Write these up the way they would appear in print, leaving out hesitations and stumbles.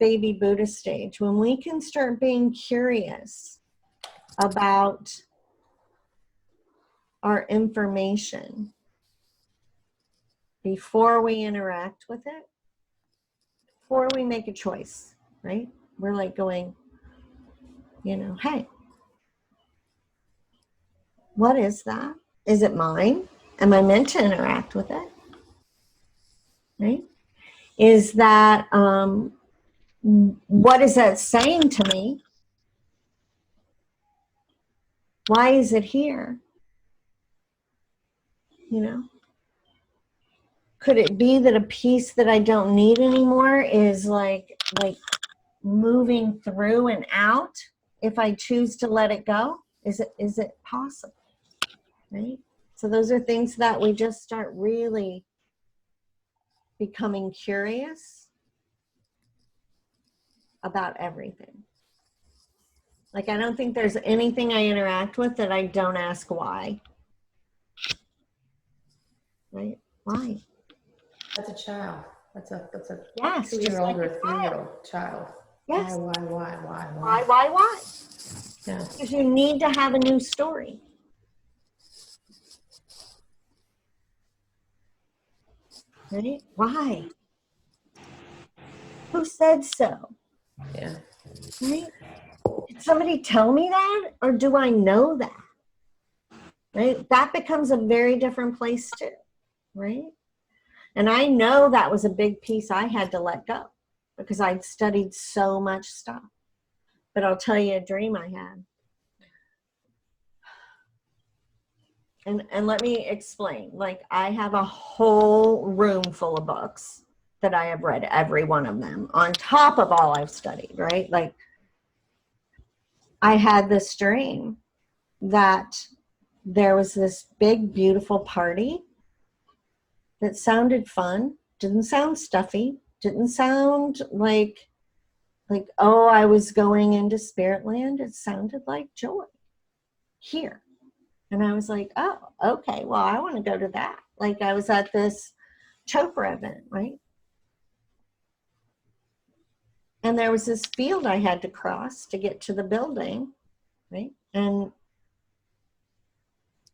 baby Buddha stage, when we can start being curious about our information before we interact with it, before we make a choice, right? We're like going, you know, hey, what is that? Is it mine? Am I meant to interact with it? Right? Is that, what is that saying to me? Why is it here? You know? Could it be that a piece that I don't need anymore is like moving through and out if I choose to let it go? Is it possible? Right? So those are things that we just start really becoming curious about everything. Like, I don't think there's anything I interact with that I don't ask why. Right? Why? That's a child. That's a yes, 2-year-old like or a 3-year-old child. Yes. Why? Yeah. Because you need to have a new story. Right? Why? Who said so? Yeah. Right? Did somebody tell me that? Or do I know that? Right? That becomes a very different place too. Right? And I know that was a big piece I had to let go because I'd studied so much stuff. But I'll tell you a dream I had. And let me explain. Like, I have a whole room full of books that I have read, every one of them, on top of all I've studied, right? Like, I had this dream that there was this big, beautiful party that sounded fun, didn't sound stuffy, didn't sound like, oh, I was going into spirit land. It sounded like joy here. And I was like, oh, okay, well, I want to go to that. Like, I was at this Chopra event, right? And there was this field I had to cross to get to the building, right? And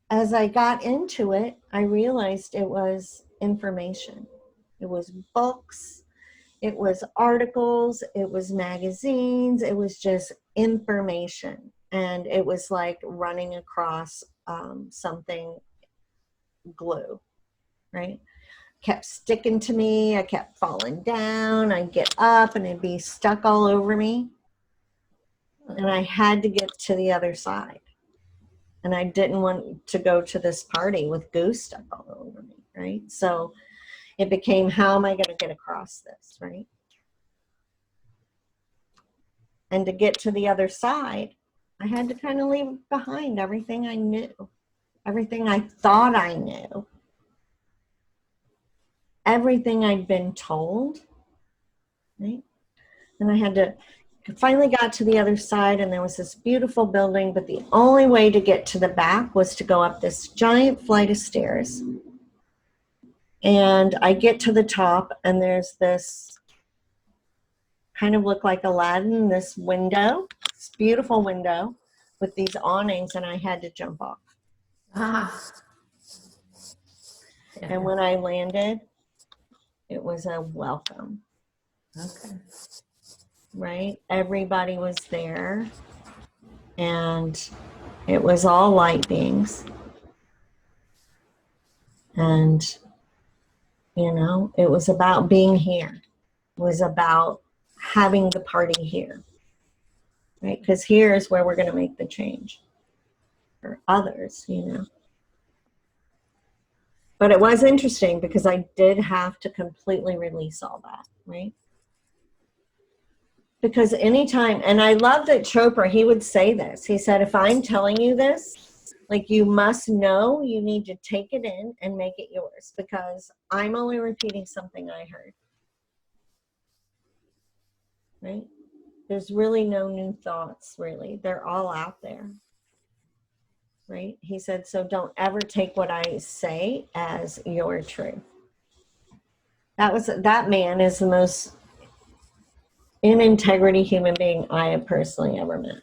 as I got into it, I realized it was information. It was books, it was articles, it was magazines, it was just information. And it was like running across something glue, right? Kept sticking to me. I kept falling down. I'd get up and it'd be stuck all over me. And I had to get to the other side. And I didn't want to go to this party with goo stuck all over me, right? So it became, how am I going to get across this, right? And to get to the other side, I had to kind of leave behind everything I knew, everything I thought I knew, everything I'd been told, right? And I had to, finally got to the other side, and there was this beautiful building, but the only way to get to the back was to go up this giant flight of stairs. And I get to the top, and there's this kind of look like Aladdin, this window, this beautiful window with these awnings, and I had to jump off. Yeah. And when I landed, it was a welcome. Okay. Right? Everybody was there, and it was all light beings. And, you know, it was about being here. It was about having the party here, right? Because here is where we're going to make the change for others, you know. But it was interesting because I did have to completely release all that, right? Because anytime, and I love that Chopra, he would say this. He said, if I'm telling you this, like, you must know, you need to take it in and make it yours, because I'm only repeating something I heard. Right? There's really no new thoughts, really. They're all out there. Right? He said, so don't ever take what I say as your truth. That man is the most in integrity human being I have personally ever met.